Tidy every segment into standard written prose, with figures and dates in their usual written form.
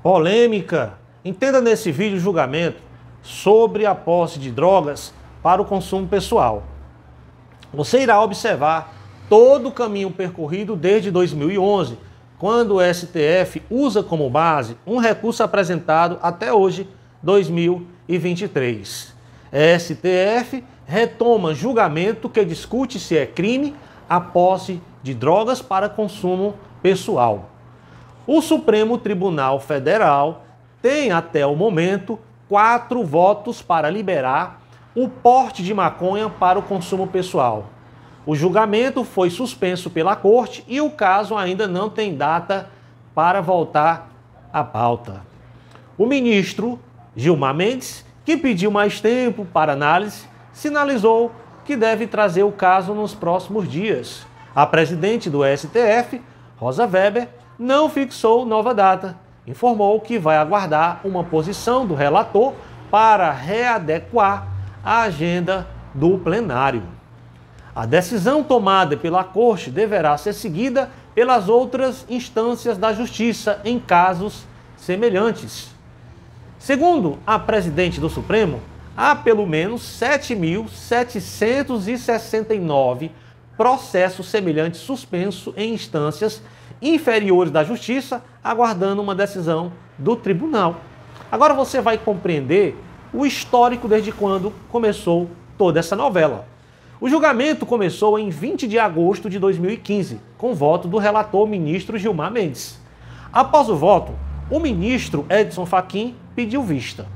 Polêmica. Entenda nesse vídeo o julgamento sobre a posse de drogas para o consumo pessoal. Você irá observar todo o caminho percorrido desde 2011, quando o STF usa como base um recurso apresentado até hoje, 2023. STF retoma julgamento que discute se é crime a posse de drogas para consumo pessoal. O Supremo Tribunal Federal tem até o momento 4 votos para liberar o porte de maconha para o consumo pessoal. O julgamento foi suspenso pela Corte e o caso ainda não tem data para voltar à pauta. O ministro Gilmar Mendes, que pediu mais tempo para análise, sinalizou que deve trazer o caso nos próximos dias. A presidente do STF, Rosa Weber, não fixou nova data. Informou que vai aguardar uma posição do relator para readequar a agenda do plenário. A decisão tomada pela Corte deverá ser seguida pelas outras instâncias da Justiça em casos semelhantes. Segundo a presidente do Supremo, há pelo menos 7.769 processos semelhantes suspensos em instâncias inferiores da Justiça, aguardando uma decisão do tribunal. Agora você vai compreender o histórico desde quando começou toda essa novela. O julgamento começou em 20 de agosto de 2015, com voto do relator ministro Gilmar Mendes. Após o voto, o ministro Edson Fachin pediu vista.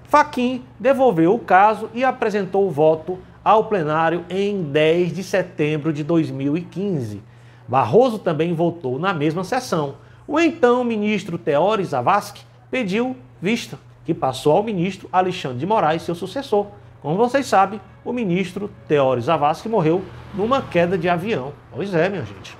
Fachin devolveu o caso e apresentou o voto ao plenário em 10 de setembro de 2015. Barroso também votou na mesma sessão. O então ministro Teori Zavascki pediu vista, que passou ao ministro Alexandre de Moraes, seu sucessor. Como vocês sabem, o ministro Teori Zavascki morreu numa queda de avião. Pois é, minha gente.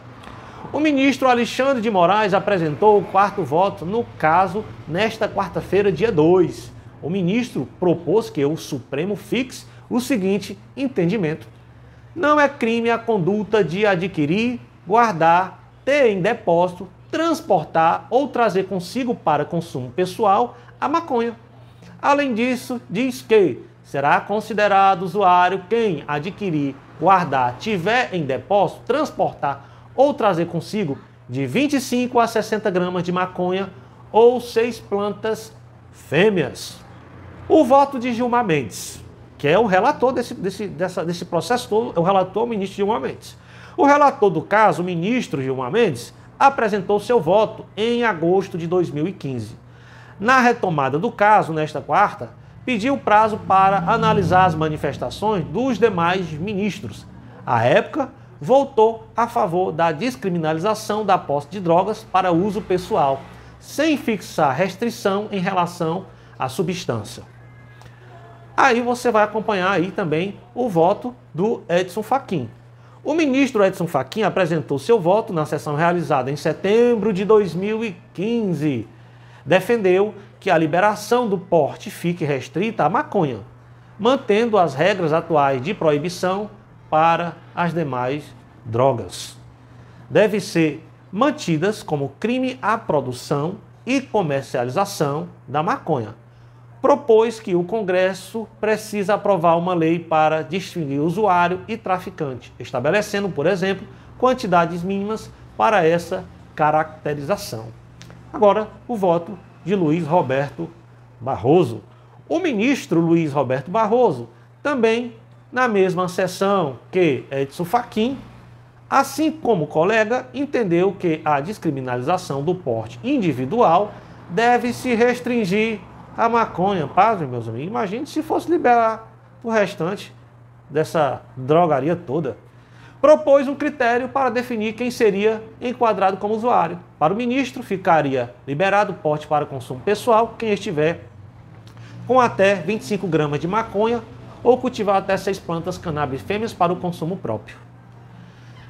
O ministro Alexandre de Moraes apresentou o 4º voto no caso nesta quarta-feira, dia 2. O ministro propôs que o Supremo fixe o seguinte entendimento: não é crime a conduta de adquirir, guardar, ter em depósito, transportar ou trazer consigo para consumo pessoal a maconha. Além disso, diz que será considerado usuário quem adquirir, guardar, tiver em depósito, transportar ou trazer consigo de 25 a 60 gramas de maconha ou 6 plantas fêmeas. O voto de Gilmar Mendes, que é o relator desse processo todo, é o relator, o ministro Gilmar Mendes. O relator do caso, o ministro Gilmar Mendes, apresentou seu voto em agosto de 2015. Na retomada do caso, nesta quarta, pediu prazo para analisar as manifestações dos demais ministros. À época, votou a favor da descriminalização da posse de drogas para uso pessoal, sem fixar restrição em relação à substância. Aí você vai acompanhar aí também o voto do Edson Fachin. O ministro Edson Fachin apresentou seu voto na sessão realizada em setembro de 2015. Defendeu que a liberação do porte fique restrita à maconha, mantendo as regras atuais de proibição para as demais drogas. Devem ser mantidas como crime a produção e comercialização da maconha. Propôs que o Congresso precisa aprovar uma lei para distinguir usuário e traficante, estabelecendo, por exemplo, quantidades mínimas para essa caracterização. Agora, o voto de Luiz Roberto Barroso. O ministro Luiz Roberto Barroso, também na mesma sessão que Edson Fachin, assim como o colega, entendeu que a descriminalização do porte individual deve se restringir à maconha. Pasmem, meus amigos, imagine se fosse liberar o restante dessa drogaria toda. Propôs um critério para definir quem seria enquadrado como usuário. Para o ministro, ficaria liberado o porte para consumo pessoal quem estiver com até 25 gramas de maconha ou cultivar até 6 plantas cannabis fêmeas para o consumo próprio.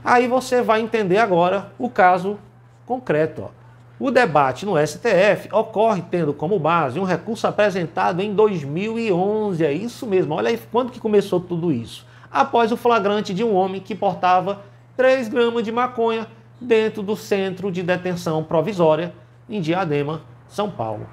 Aí você vai entender agora o caso concreto. Ó. O debate no STF ocorre tendo como base um recurso apresentado em 2011. É isso mesmo. Olha aí quando que começou tudo isso. Após o flagrante de um homem que portava 3 gramas de maconha dentro do centro de detenção provisória em Diadema, São Paulo.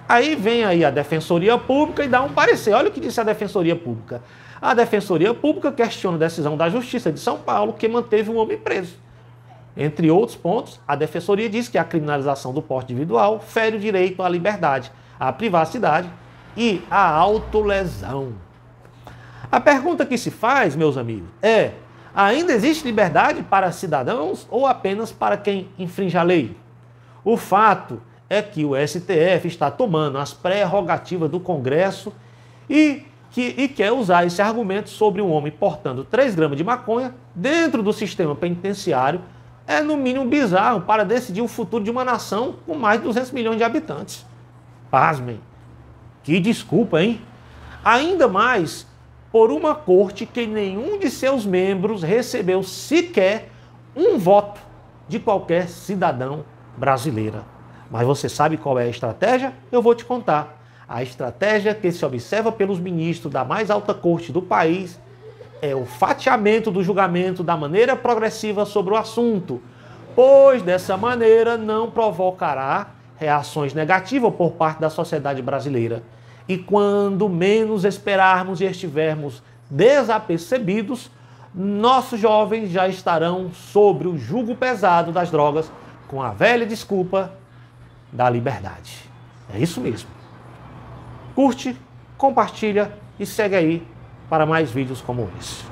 Aí vem aí a Defensoria Pública e dá um parecer. Olha o que disse a Defensoria Pública. A Defensoria Pública questiona a decisão da Justiça de São Paulo que manteve um homem preso. Entre outros pontos, a Defensoria diz que a criminalização do porte individual fere o direito à liberdade, à privacidade e à autolesão. A pergunta que se faz, meus amigos, é: ainda existe liberdade para cidadãos ou apenas para quem infringe a lei? O fato é que o STF está tomando as prerrogativas do Congresso e quer usar esse argumento sobre um homem portando 3 gramas de maconha dentro do sistema penitenciário. É no mínimo bizarro para decidir o futuro de uma nação com mais de 200 milhões de habitantes. Pasmem. Que desculpa, hein? Ainda mais por uma corte que nenhum de seus membros recebeu sequer um voto de qualquer cidadão brasileira. Mas você sabe qual é a estratégia? Eu vou te contar. A estratégia que se observa pelos ministros da mais alta corte do país é o fatiamento do julgamento da maneira progressiva sobre o assunto, pois dessa maneira não provocará reações negativas por parte da sociedade brasileira. E quando menos esperarmos e estivermos desapercebidos, nossos jovens já estarão sobre o jugo pesado das drogas com a velha desculpa da liberdade. É isso mesmo. Curte, compartilha e segue aí para mais vídeos como esse.